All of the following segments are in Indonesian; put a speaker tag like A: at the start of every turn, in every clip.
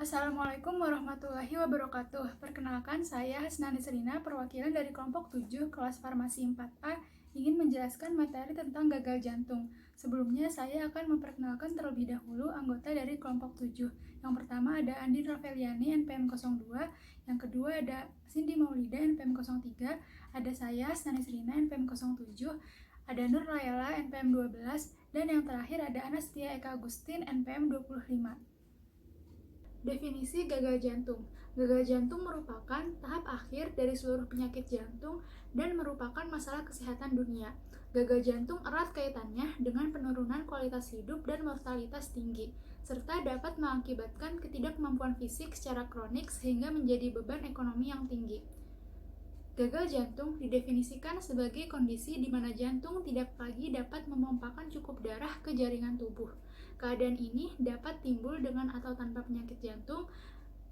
A: Assalamualaikum warahmatullahi wabarakatuh. Perkenalkan, saya Hasnani Serina, perwakilan dari kelompok 7 kelas farmasi 4A, ingin menjelaskan materi tentang gagal jantung. Sebelumnya, saya akan memperkenalkan terlebih dahulu anggota dari kelompok 7. Yang pertama ada Andin Raveliani, NPM 02. Yang kedua ada Cindy Maulida, NPM 03. Ada saya, Hasnani Serina, NPM 07. Ada Nur Layala, NPM 12. Dan yang terakhir ada Anastia Eka Agustin, NPM 25. Definisi gagal jantung. Gagal jantung merupakan tahap akhir dari seluruh penyakit jantung dan merupakan masalah kesehatan dunia. Gagal jantung erat kaitannya dengan penurunan kualitas hidup dan mortalitas tinggi, serta dapat mengakibatkan ketidakmampuan fisik secara kronik sehingga menjadi beban ekonomi yang tinggi. Gagal jantung didefinisikan sebagai kondisi di mana jantung tidak lagi dapat memompakan cukup darah ke jaringan tubuh. Keadaan ini dapat timbul dengan atau tanpa penyakit jantung.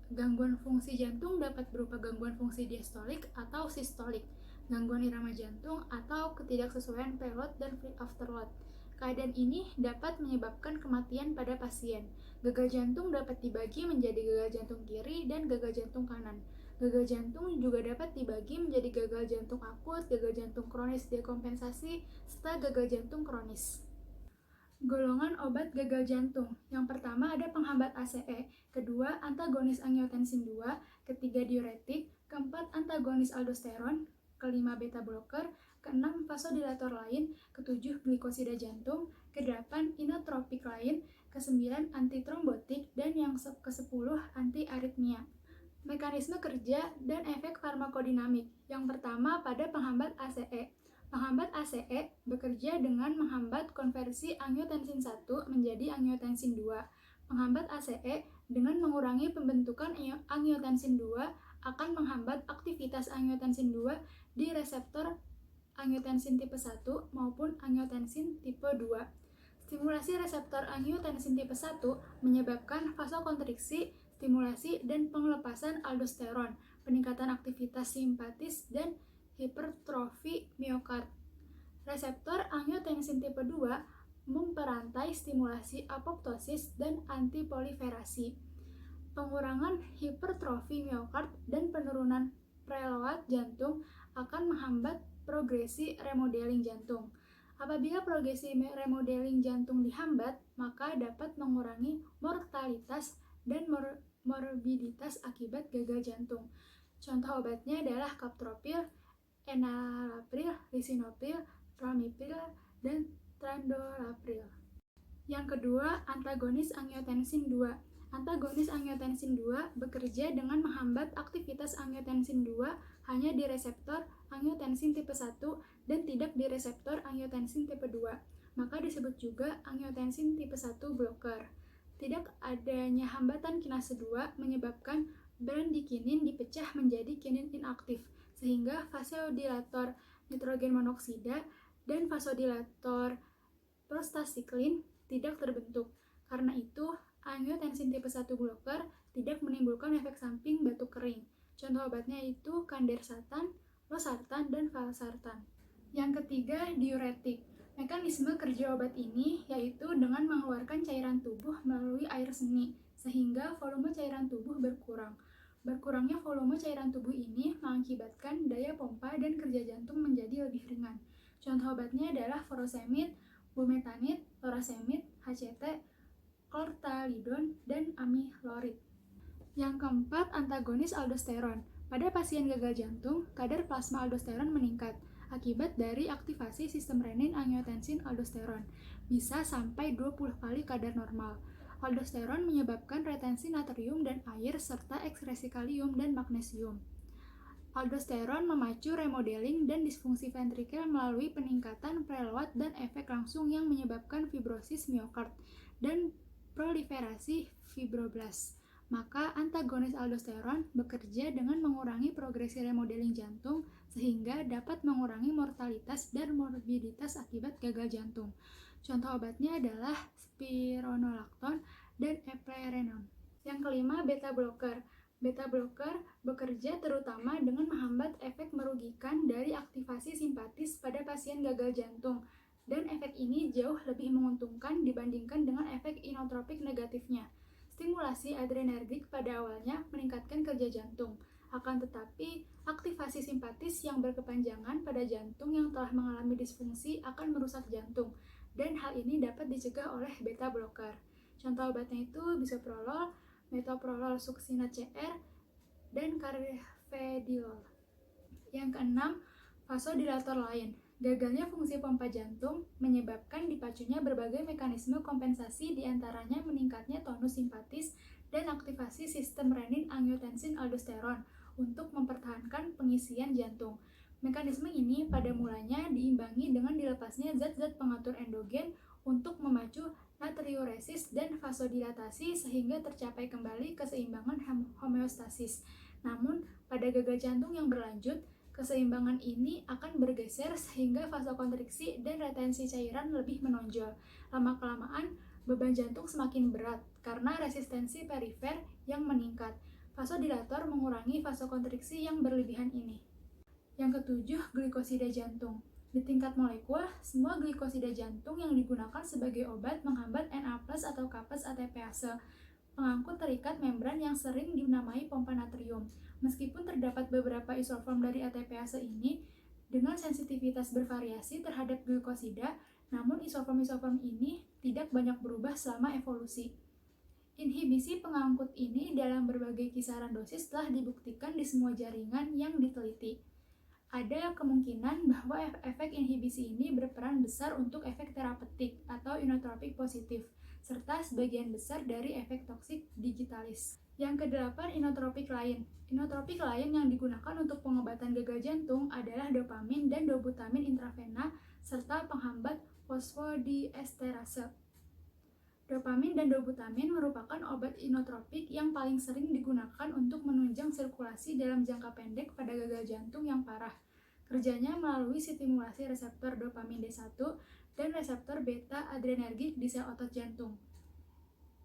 A: Gangguan fungsi jantung dapat berupa gangguan fungsi diastolik atau sistolik, gangguan irama jantung atau ketidaksesuaian preload dan afterload. Keadaan ini dapat menyebabkan kematian pada pasien. Gagal jantung dapat dibagi menjadi gagal jantung kiri dan gagal jantung kanan. Gagal jantung juga dapat dibagi menjadi gagal jantung akut, gagal jantung kronis dekompensasi, serta gagal jantung kronis. Golongan obat gagal jantung. Yang pertama ada penghambat ACE, kedua antagonis angiotensin 2, ketiga diuretik, keempat antagonis aldosteron, kelima beta blocker, keenam vasodilator lain, ketujuh glikosida jantung, kedelapan inotropik lain, kesembilan antitrombotik, dan yang kesepuluh anti-aritmia. Mekanisme kerja dan efek farmakodinamik. Yang pertama pada penghambat ACE. Penghambat ACE bekerja dengan menghambat konversi angiotensin 1 menjadi angiotensin 2. Penghambat ACE dengan mengurangi pembentukan angiotensin 2 akan menghambat aktivitas angiotensin 2 di reseptor angiotensin tipe 1 maupun angiotensin tipe 2. Stimulasi reseptor angiotensin tipe 1 menyebabkan vasokonstriksi, stimulasi, dan pengelepasan aldosteron, peningkatan aktivitas simpatis, dan hipertrofi miokard. Reseptor angiotensin tipe 2 memperantai stimulasi apoptosis dan antiproliferasi. Pengurangan hipertrofi miokard dan penurunan preload jantung akan menghambat progresi remodeling jantung. Apabila progresi remodeling jantung dihambat, maka dapat mengurangi mortalitas dan morbiditas akibat gagal jantung. Contoh obatnya adalah kaptropil, enalapril, lisinopril, pramipil, dan trandolapril. Yang kedua, antagonis angiotensin 2. Antagonis angiotensin 2 bekerja dengan menghambat aktivitas angiotensin 2 hanya di reseptor angiotensin tipe 1 dan tidak di reseptor angiotensin tipe 2. Maka disebut juga angiotensin tipe 1 blocker. Tidak adanya hambatan kinase 2 menyebabkan bradikinin dipecah menjadi kinin inaktif, sehingga vasodilator nitrogen monoksida dan vasodilator prostacyclin tidak terbentuk. Karena itu, angiotensin tipe 1 blocker tidak menimbulkan efek samping batuk kering. Contoh obatnya itu kandersatan, losartan, dan valsartan. Yang ketiga, diuretik. Mekanisme kerja obat ini yaitu dengan mengeluarkan cairan tubuh melalui air seni, sehingga volume cairan tubuh berkurang. Berkurangnya volume cairan tubuh ini mengakibatkan daya pompa dan kerja jantung menjadi lebih ringan. Contoh obatnya adalah furosemid, bumetanid, lorasemid, HCT, clortalidon, dan amilorid. Yang keempat, antagonis aldosteron. Pada pasien gagal jantung, kadar plasma aldosteron meningkat akibat dari aktivasi sistem renin-angiotensin aldosteron, bisa sampai 20 kali kadar normal. Aldosteron menyebabkan retensi natrium dan air serta ekskresi kalium dan magnesium. Aldosteron memacu remodeling dan disfungsi ventrikel melalui peningkatan preload dan efek langsung yang menyebabkan fibrosis miokard dan proliferasi fibroblast. Maka antagonis aldosteron bekerja dengan mengurangi progresi remodeling jantung sehingga dapat mengurangi mortalitas dan morbiditas akibat gagal jantung. Contoh obatnya adalah spironolakton dan eplerenone. Yang kelima, beta blocker. Beta blocker bekerja terutama dengan menghambat efek merugikan dari aktivasi simpatis pada pasien gagal jantung, dan efek ini jauh lebih menguntungkan dibandingkan dengan efek inotropik negatifnya. Stimulasi adrenergik pada awalnya meningkatkan kerja jantung. Akan tetapi, aktivasi simpatis yang berkepanjangan pada jantung yang telah mengalami disfungsi akan merusak jantung, dan hal ini dapat dicegah oleh beta blocker. Contoh obatnya itu bisoprolol, metoprolol succinate CR, dan carvedilol. Yang keenam, vasodilator lain. Gagalnya fungsi pompa jantung menyebabkan dipacunya berbagai mekanisme kompensasi, diantaranya meningkatnya tonus simpatis dan aktivasi sistem renin-angiotensin-aldosteron untuk mempertahankan pengisian jantung. Mekanisme ini pada mulanya diimbangi dengan dilepasnya zat-zat pengatur endogen untuk memacu natriuresis dan vasodilatasi sehingga tercapai kembali keseimbangan homeostasis. Namun, pada gagal jantung yang berlanjut, keseimbangan ini akan bergeser sehingga vasokonstriksi dan retensi cairan lebih menonjol. Lama-kelamaan, beban jantung semakin berat karena resistensi perifer yang meningkat. Vasodilator mengurangi vasokonstriksi yang berlebihan ini. Yang ketujuh, glikosida jantung. Di tingkat molekul, semua glikosida jantung yang digunakan sebagai obat menghambat Na+ atau K+ ATPase, pengangkut terikat membran yang sering dinamai pompa natrium. Meskipun terdapat beberapa isoform dari ATPase ini dengan sensitivitas bervariasi terhadap glikosida, namun isoform-isoform ini tidak banyak berubah selama evolusi. Inhibisi pengangkut ini dalam berbagai kisaran dosis telah dibuktikan di semua jaringan yang diteliti. Ada kemungkinan bahwa efek inhibisi ini berperan besar untuk efek terapeutik atau inotropik positif, serta sebagian besar dari efek toksik digitalis. Yang kedelapan, inotropik lain. Inotropik lain yang digunakan untuk pengobatan gagal jantung adalah dopamin dan dobutamin intravena, serta penghambat fosfodiesterase. Dopamin dan dobutamin merupakan obat inotropik yang paling sering digunakan untuk menunjang sirkulasi dalam jangka pendek pada gagal jantung yang parah. Kerjanya melalui stimulasi reseptor dopamin D1 dan reseptor beta adrenergik di sel otot jantung.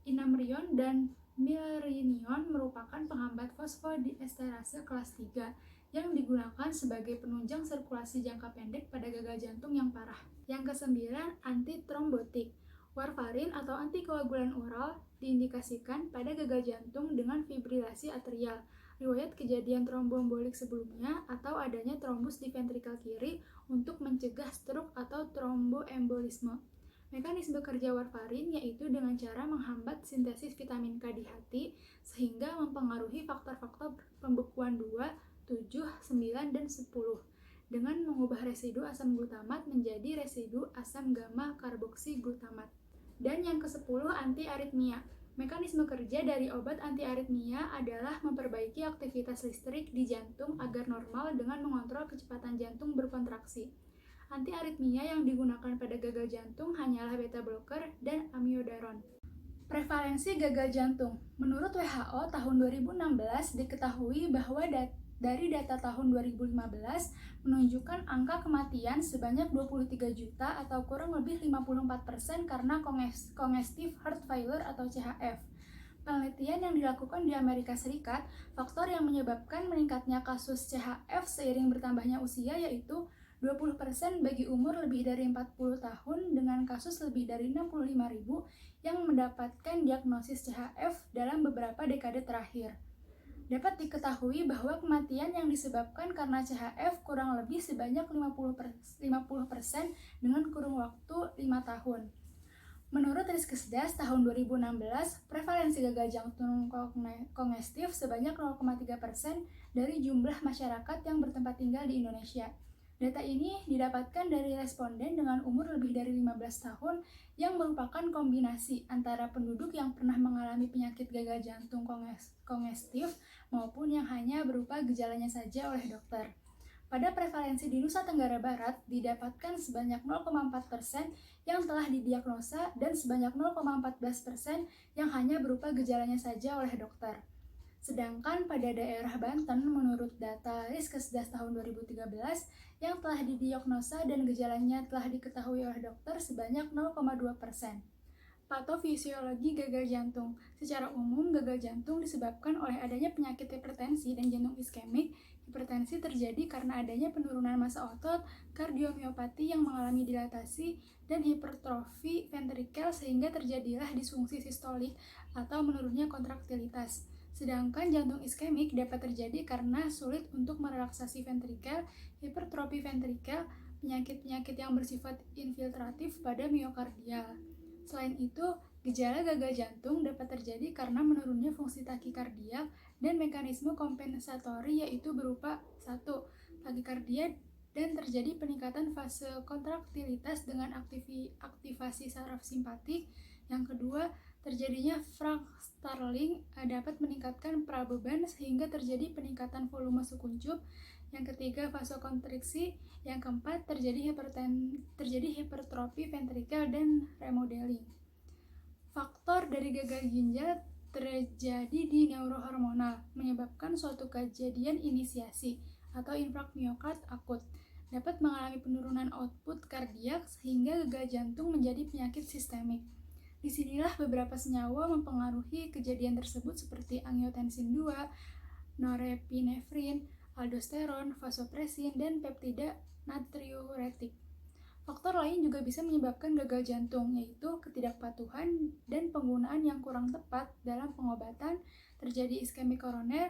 A: Inamrion dan milrinone merupakan penghambat fosfodiesterase kelas 3 yang digunakan sebagai penunjang sirkulasi jangka pendek pada gagal jantung yang parah. Yang kesembilan, antitrombotik. Warfarin atau antikoagulan oral diindikasikan pada gagal jantung dengan fibrilasi atrial, riwayat kejadian tromboembolik sebelumnya, atau adanya trombus di ventrikel kiri untuk mencegah stroke atau tromboembolisme. Mekanisme kerja warfarin yaitu dengan cara menghambat sintesis vitamin K di hati sehingga mempengaruhi faktor-faktor pembekuan 2, 7, 9, dan 10 dengan mengubah residu asam glutamat menjadi residu asam gamma karboksi glutamat. Dan yang ke-10, antiaritmia. Mekanisme kerja dari obat antiaritmia adalah memperbaiki aktivitas listrik di jantung agar normal dengan mengontrol kecepatan jantung berkontraksi. Antiaritmia yang digunakan pada gagal jantung hanyalah beta blocker dan amiodaron. Prevalensi gagal jantung. Menurut WHO tahun 2016 diketahui bahwa dari data tahun 2015 menunjukkan angka kematian sebanyak 23 juta atau kurang lebih 54% karena congestive heart failure atau CHF. Penelitian yang dilakukan di Amerika Serikat, faktor yang menyebabkan meningkatnya kasus CHF seiring bertambahnya usia yaitu 20% bagi umur lebih dari 40 tahun dengan kasus lebih dari 65.000 yang mendapatkan diagnosis CHF dalam beberapa dekade terakhir. Dapat diketahui bahwa kematian yang disebabkan karena CHF kurang lebih sebanyak 50% dengan kurun waktu 5 tahun. Menurut Riskesdas tahun 2016, prevalensi gagal jantung kongestif sebanyak 0,3% dari jumlah masyarakat yang bertempat tinggal di Indonesia. Data ini didapatkan dari responden dengan umur lebih dari 15 tahun yang merupakan kombinasi antara penduduk yang pernah mengalami penyakit gagal jantung kongestif maupun yang hanya berupa gejalanya saja oleh dokter. Pada prevalensi di Nusa Tenggara Barat didapatkan sebanyak 0,4% yang telah didiagnosa dan sebanyak 0,14% yang hanya berupa gejalanya saja oleh dokter. Sedangkan pada daerah Banten, menurut data Riskesdas tahun 2013, yang telah didiagnosa dan gejalanya telah diketahui oleh dokter sebanyak 0,2%. Patofisiologi gagal jantung. Secara umum, gagal jantung disebabkan oleh adanya penyakit hipertensi dan jantung iskemik. Hipertensi terjadi karena adanya penurunan massa otot, kardiomiopati yang mengalami dilatasi, dan hipertrofi ventrikel sehingga terjadilah disfungsi sistolik atau menurunnya kontraktilitas. Sedangkan jantung iskemik dapat terjadi karena sulit untuk merelaksasi ventrikel, hipertrofi ventrikel, penyakit-penyakit yang bersifat infiltratif pada miokardial. Selain itu, gejala gagal jantung dapat terjadi karena menurunnya fungsi takikardia dan mekanisme kompensatori yaitu berupa 1. Takikardia dan terjadi peningkatan fase kontraktilitas dengan aktivasi saraf simpatik. Yang kedua, terjadinya Frank Starling dapat meningkatkan prabeban sehingga terjadi peningkatan volume sekuncup. Yang ketiga, vasokonstriksi. Yang keempat, terjadi hipertrofi ventrikel dan remodeling. Faktor dari gagal ginjal terjadi di neurohormonal, menyebabkan suatu kejadian inisiasi atau infrak miokard akut. Dapat mengalami penurunan output kardiak sehingga gagal jantung menjadi penyakit sistemik. Disinilah beberapa senyawa mempengaruhi kejadian tersebut seperti angiotensin 2, norepinefrin, aldosteron, vasopresin, dan peptida natriuretik. Faktor lain juga bisa menyebabkan gagal jantung, yaitu ketidakpatuhan dan penggunaan yang kurang tepat dalam pengobatan, terjadi iskemik koroner,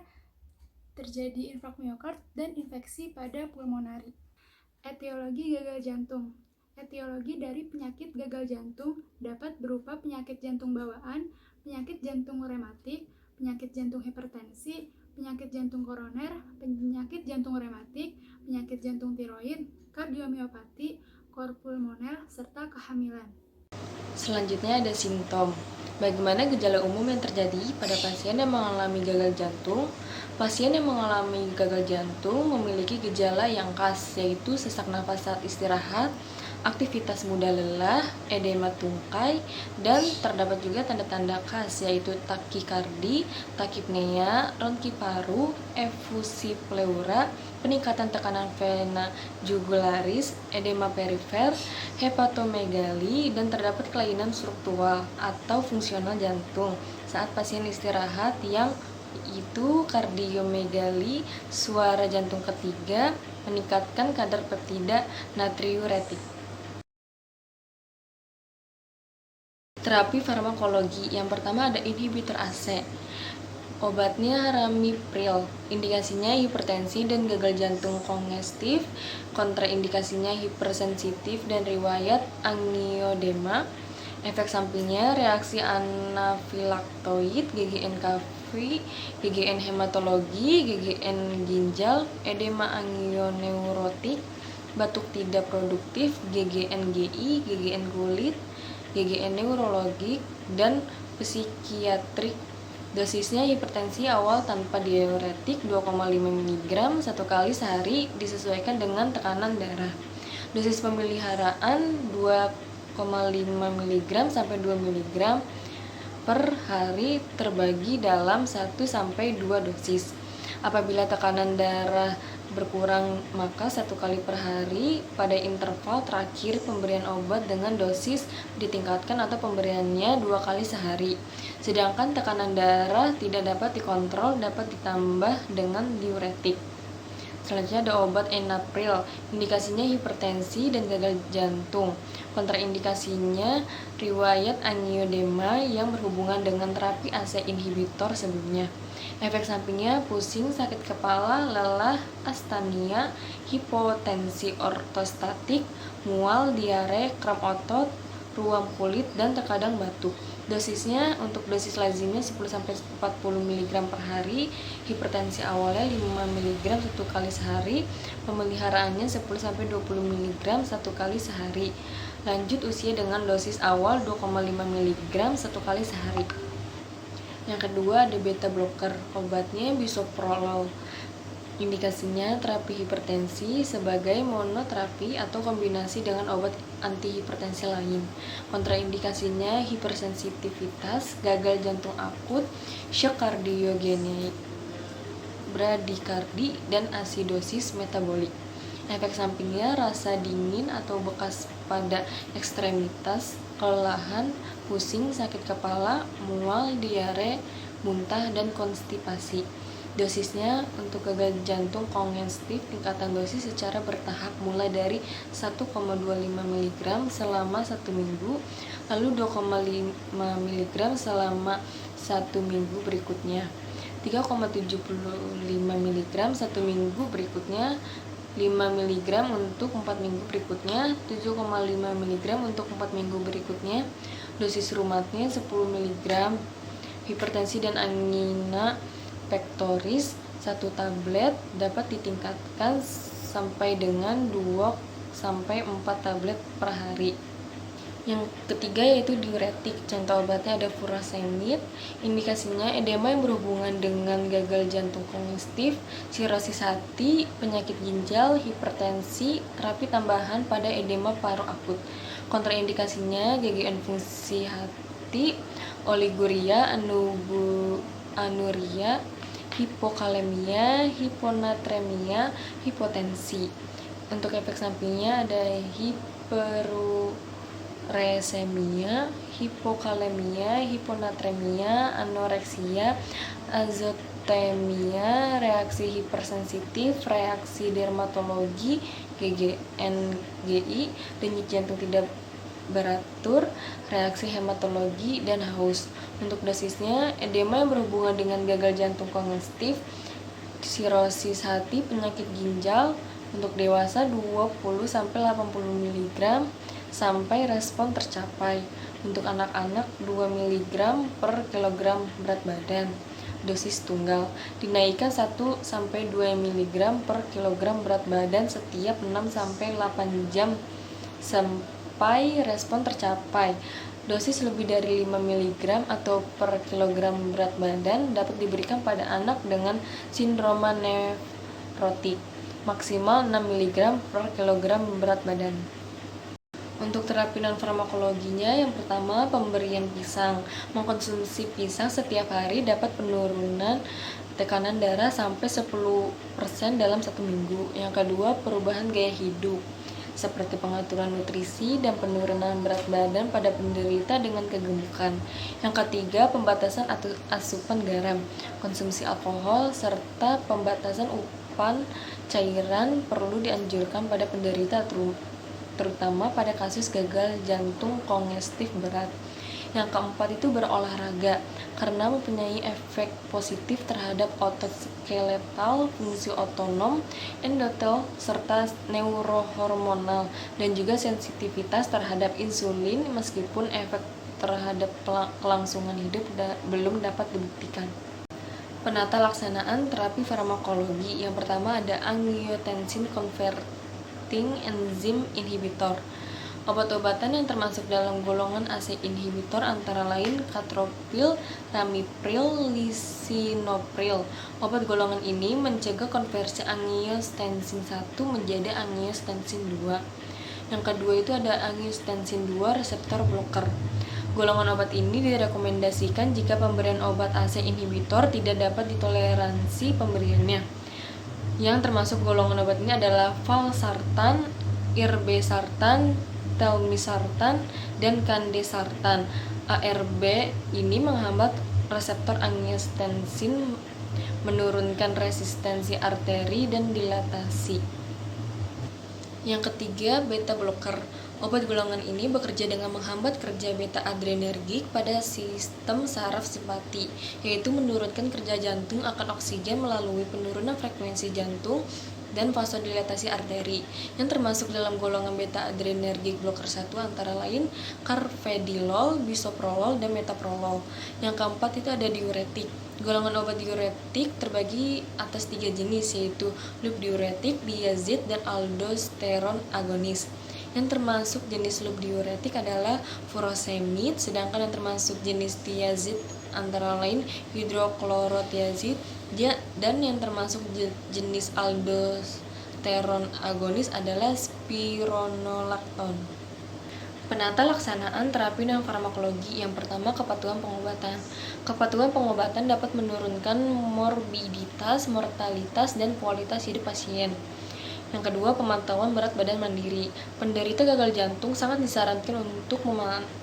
A: terjadi infrak miokard, dan infeksi pada pulmonari. Etiologi gagal jantung. Etiologi dari penyakit gagal jantung dapat berupa penyakit jantung bawaan, penyakit jantung rematik, penyakit jantung hipertensi, penyakit jantung koroner, penyakit jantung rematik, penyakit jantung tiroid, kardiomiopati, kor pulmoner, serta kehamilan.
B: Selanjutnya ada simptom. Bagaimana gejala umum yang terjadi pada pasien yang mengalami gagal jantung? Pasien yang mengalami gagal jantung memiliki gejala yang khas, yaitu sesak nafas saat istirahat, aktivitas mudah lelah, edema tungkai, dan terdapat juga tanda-tanda khas yaitu takikardi, takipnea, ronki paru, efusi pleura, peningkatan tekanan vena jugularis, edema perifer, hepatomegali, dan terdapat kelainan struktural atau fungsional jantung saat pasien istirahat yang itu kardiomegali, suara jantung ketiga, meningkatkan kadar peptida natriuretik. Terapi farmakologi yang pertama ada inhibitor AC. Obatnya ramipril. Indikasinya hipertensi dan gagal jantung kongestif, kontraindikasinya hipersensitif dan riwayat angiodema. Efek sampingnya reaksi anafilaktoid, GGN kafein, GGN hematologi, GGN ginjal, edema angioneurotik, batuk tidak produktif, GGN GI, GGN kulit, GGN neurologik, dan psikiatrik. Dosisnya hipertensi awal tanpa diuretik 2,5 mg 1 kali sehari disesuaikan dengan tekanan darah. Dosis pemeliharaan 2,5 mg sampai 2 mg per hari terbagi dalam 1 sampai 2 dosis. Apabila tekanan darah berkurang maka 1 kali per hari pada interval terakhir pemberian obat dengan dosis ditingkatkan atau pemberiannya 2 kali sehari. Sedangkan tekanan darah tidak dapat dikontrol dapat ditambah dengan diuretik. Selanjutnya ada obat enalapril, indikasinya hipertensi dan gagal jantung. Kontraindikasinya riwayat angiodema yang berhubungan dengan terapi AC inhibitor sebelumnya. Efek sampingnya pusing, sakit kepala, lelah, astenia, hipotensi ortostatik, mual, diare, kram otot, ruam kulit, dan terkadang batuk. Dosisnya untuk dosis lazimnya 10-40 mg per hari, hipertensi awalnya 5 mg 1 kali sehari, pemeliharaannya 10-20 mg 1 kali sehari. Lanjut usia dengan dosis awal 2,5 mg 1 kali sehari. Yang kedua ada beta blocker, obatnya bisoprolol. Indikasinya terapi hipertensi sebagai monoterapi atau kombinasi dengan obat antihipertensi lain. Kontraindikasinya hipersensitivitas, gagal jantung akut, shock kardiogenik, bradikardi, dan asidosis metabolik. Efek sampingnya rasa dingin atau bekas pada ekstremitas, kelelahan, pusing, sakit kepala, mual, diare, muntah, dan konstipasi. Dosisnya untuk gagal jantung kongestif tingkatan dosis secara bertahap mulai dari 1,25 mg selama 1 minggu, lalu 2,5 mg selama 1 minggu berikutnya, 3,75 mg 1 minggu berikutnya, 5 mg untuk 4 minggu berikutnya, 7,5 mg untuk 4 minggu berikutnya. Dosis rumatnya 10 mg. Hipertensi dan angina pectoris 1 tablet dapat ditingkatkan sampai dengan 2-4 tablet per hari. Yang ketiga yaitu diuretik. Contoh obatnya ada furosemid. Indikasinya edema yang berhubungan dengan gagal jantung kongestif, sirosis hati, penyakit ginjal, hipertensi, terapi tambahan pada edema paru akut. Kontraindikasinya gangguan fungsi hati, oliguria, anuria, hipokalemia, hiponatremia, hipotensi. Untuk efek sampingnya ada hiperuresemia, hipokalemia, hiponatremia, anoreksia, azotemia, reaksi hipersensitif, reaksi dermatologi, GGNGI, denyut jantung tidak beratur, reaksi hematologi, dan haus. Untuk dosisnya, edema yang berhubungan dengan gagal jantung kongestif, sirosis hati, penyakit ginjal. Untuk dewasa 20-80 mg sampai respon tercapai. Untuk anak-anak 2 mg per kilogram berat badan. Dosis tunggal dinaikkan 1-2 mg per kilogram berat badan setiap 6-8 jam sampai respon tercapai. Dosis lebih dari 5 mg atau per kilogram berat badan dapat diberikan pada anak dengan sindroma nefrotik, maksimal 6 mg per kilogram berat badan. Untuk terapi non-farmakologinya, yang pertama pemberian pisang. Mengkonsumsi pisang setiap hari dapat penurunan tekanan darah sampai 10% dalam 1 minggu. Yang kedua, perubahan gaya hidup seperti pengaturan nutrisi dan penurunan berat badan pada penderita dengan kegemukan. Yang ketiga, pembatasan asupan garam, konsumsi alkohol, serta pembatasan upan cairan perlu dianjurkan pada penderita terutama pada kasus gagal jantung kongestif berat. Yang keempat itu berolahraga, karena mempunyai efek positif terhadap otot skeletal, fungsi otonom, endotel, serta neurohormonal, dan juga sensitivitas terhadap insulin, meskipun efek terhadap kelangsungan hidup belum dapat dibuktikan. Penata laksanaan terapi farmakologi. Yang pertama ada angiotensin converting enzyme inhibitor. Obat-obatan yang termasuk dalam golongan AC inhibitor antara lain katropil, ramipril, lisinopril. Obat golongan ini mencegah konversi angiotensin 1 menjadi angiotensin 2. Yang kedua itu ada angiotensin 2 reseptor blocker. Golongan obat ini direkomendasikan jika pemberian obat AC inhibitor tidak dapat ditoleransi pemberiannya. Yang termasuk golongan obat ini adalah valsartan, irbesartan, telmisartan, dan kandesartan. ARB ini menghambat reseptor angiotensin, menurunkan resistensi arteri dan dilatasi. Yang ketiga, beta blocker. Obat golongan ini bekerja dengan menghambat kerja beta adrenergik pada sistem saraf simpati, yaitu menurunkan kerja jantung akan oksigen melalui penurunan frekuensi jantung dan vasodilatasi arteri. Yang termasuk dalam golongan beta adrenergic blocker 1 antara lain carvedilol, bisoprolol, dan metoprolol. Yang keempat itu ada diuretik. Golongan obat diuretik terbagi atas 3 jenis, yaitu loop diuretik, diazid, dan aldosteron agonis. Yang termasuk jenis loop diuretik adalah furosemid, sedangkan yang termasuk jenis diazid antara lain hidroklorotiazid, dan yang termasuk jenis aldosteron agonis adalah spironolakton. Penata laksanaan terapi non farmakologi. Yang pertama, kepatuhan pengobatan. Kepatuhan pengobatan dapat menurunkan morbiditas, mortalitas, dan kualitas hidup pasien. Yang kedua, pemantauan berat badan mandiri. Penderita gagal jantung sangat disarankan untuk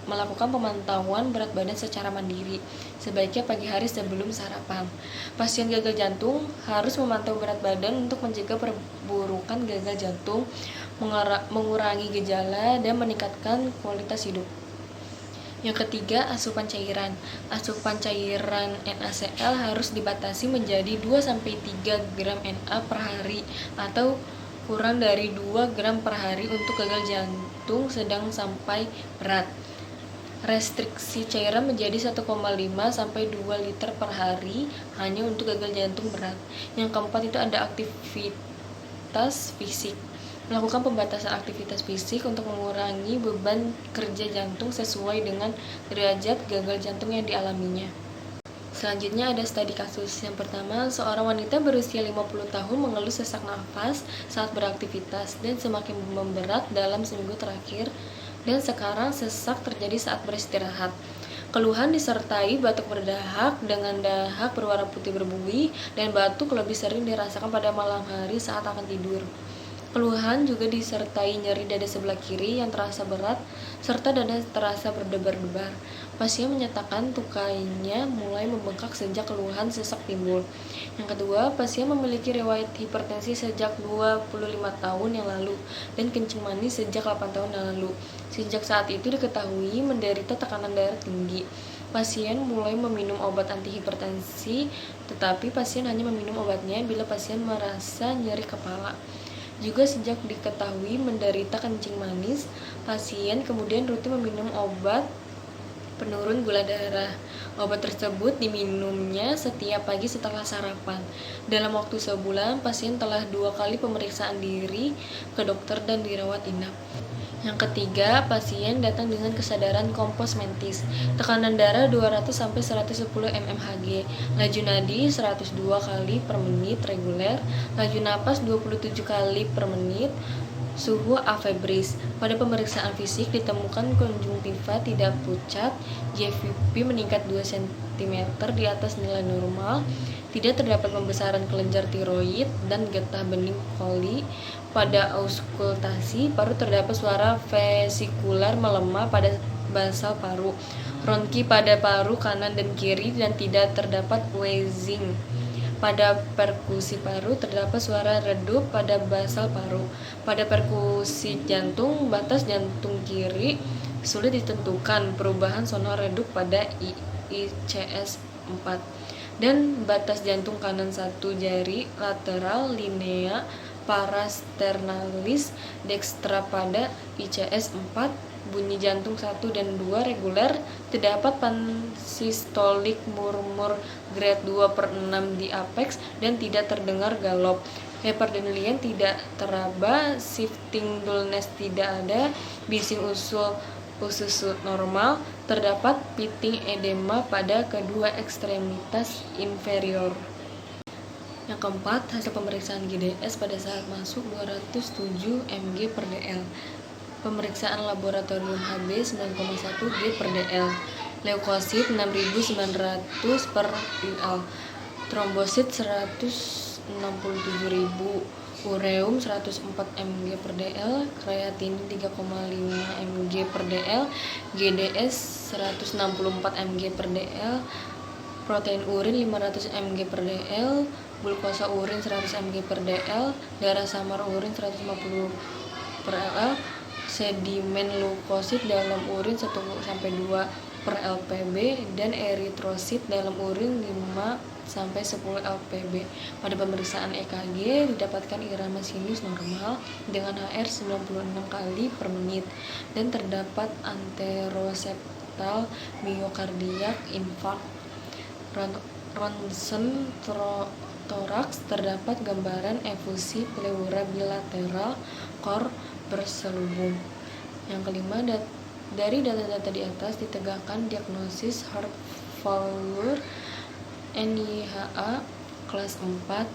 B: melakukan pemantauan berat badan secara mandiri, sebaiknya pagi hari sebelum sarapan. Pasien gagal jantung harus memantau berat badan untuk mencegah perburukan gagal jantung, mengurangi gejala, dan meningkatkan kualitas hidup. Yang ketiga, asupan cairan. Asupan cairan NaCl harus dibatasi menjadi 2-3 gram Na per hari atau kurang dari 2 gram per hari untuk gagal jantung sedang sampai berat. Restriksi cairan menjadi 1,5 sampai 2 liter per hari hanya untuk gagal jantung berat. Yang keempat itu ada aktivitas fisik. Melakukan pembatasan aktivitas fisik untuk mengurangi beban kerja jantung sesuai dengan derajat gagal jantung yang dialaminya. Selanjutnya ada studi kasus. Yang pertama, seorang wanita berusia 50 tahun mengeluh sesak nafas saat beraktivitas dan semakin memberat dalam seminggu terakhir, dan sekarang sesak terjadi saat beristirahat. Keluhan disertai batuk berdahak dengan dahak berwarna putih berbuih, dan batuk lebih sering dirasakan pada malam hari saat akan tidur. Keluhan juga disertai nyeri dada sebelah kiri yang terasa berat, serta dada terasa berdebar-debar. Pasien menyatakan tukainya mulai membengkak sejak keluhan sesak timbul. Yang kedua, pasien memiliki riwayat hipertensi sejak 25 tahun yang lalu dan kencing manis sejak 8 tahun yang lalu. Sejak saat itu diketahui menderita tekanan darah tinggi. Pasien mulai meminum obat antihipertensi, tetapi pasien hanya meminum obatnya bila pasien merasa nyeri kepala. Juga sejak diketahui menderita kencing manis, pasien kemudian rutin meminum obat penurun gula darah. Obat tersebut diminumnya setiap pagi setelah sarapan. Dalam waktu sebulan, pasien telah 2 kali pemeriksaan diri ke dokter dan dirawat inap. Yang ketiga, pasien datang dengan kesadaran kompos mentis, tekanan darah 200-110 mmHg, laju nadi 102 kali per menit reguler, laju napas 27 kali per menit, suhu afebris. Pada pemeriksaan fisik ditemukan konjungtiva tidak pucat, GFP meningkat 2 cm di atas nilai normal, tidak terdapat pembesaran kelenjar tiroid dan getah bening koli. Pada auskultasi paru terdapat suara vesikular melemah pada basal paru, ronki pada paru kanan dan kiri, dan tidak terdapat wheezing. Pada perkusi paru terdapat suara redup pada basal paru. Pada perkusi jantung, batas jantung kiri sulit ditentukan, perubahan sonor redup pada ICS 4, dan batas jantung kanan 1 jari lateral linea parasternalis dextra pada ICS 4, bunyi jantung 1 dan 2 reguler, terdapat pansistolik murmur grade 2/6 di apex dan tidak terdengar galop. Hyperdenilian tidak teraba, shifting dullness tidak ada, bising usus normal, terdapat pitting edema pada kedua ekstremitas inferior. Yang keempat, hasil pemeriksaan GDS pada saat masuk 207 mg per dl. Pemeriksaan laboratorium Hb 9,1 g per dl. Leukosit 6.900 per ml. Trombosit 167.000. Ureum 104 mg per dl. Kreatinin 3,5 mg per dl. GDS 164 mg per dl. Protein urin 500 mg per dl. Glukosa urin 100 mg per dl, darah samar urin 150 per ml, sedimen leukosit dalam urin 1-2 per lpb, dan eritrosit dalam urin 5-10 lpb. Pada pemeriksaan EKG didapatkan irama sinus normal dengan HR 96 kali per menit, dan terdapat anteroseptal miokardiak infark. Ronsen toraks terdapat gambaran efusi pleura bilateral core berselubung. Yang kelima, dari data-data di atas ditegakkan diagnosis heart failure NIHA kelas 4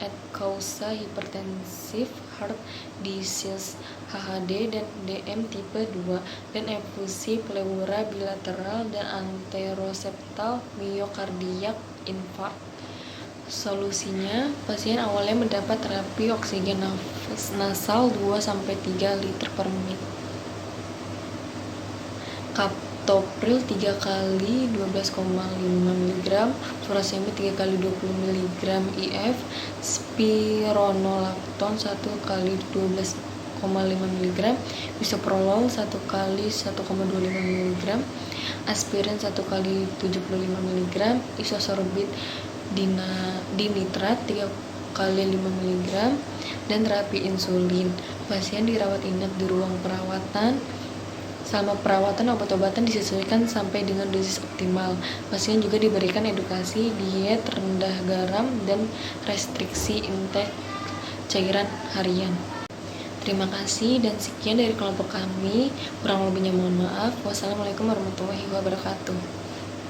B: et causa hypertensive heart disease HHD dan DM tipe 2, dan efusi pleura bilateral dan anteroseptal myocardiac infarct. Solusinya, pasien awalnya mendapat terapi oksigen nafas nasal 2-3 liter per menit. Captopril 3 kali 12,5 mg, furosemid 3 kali 20 mg IF, spironolakton 1 kali 12,5 mg, bisoprolol 1 kali 1,25 mg, aspirin 1 kali 75 mg, isosorbit dinitrat 3 kali 5 mg, dan terapi insulin. Pasien dirawat inap di ruang perawatan. Selama perawatan, obat-obatan disesuaikan sampai dengan dosis optimal. Pasien juga diberikan edukasi diet rendah garam dan restriksi intake cairan harian. Terima kasih dan sekian dari kelompok kami. Kurang lebihnya mohon maaf. Wassalamualaikum warahmatullahi wabarakatuh.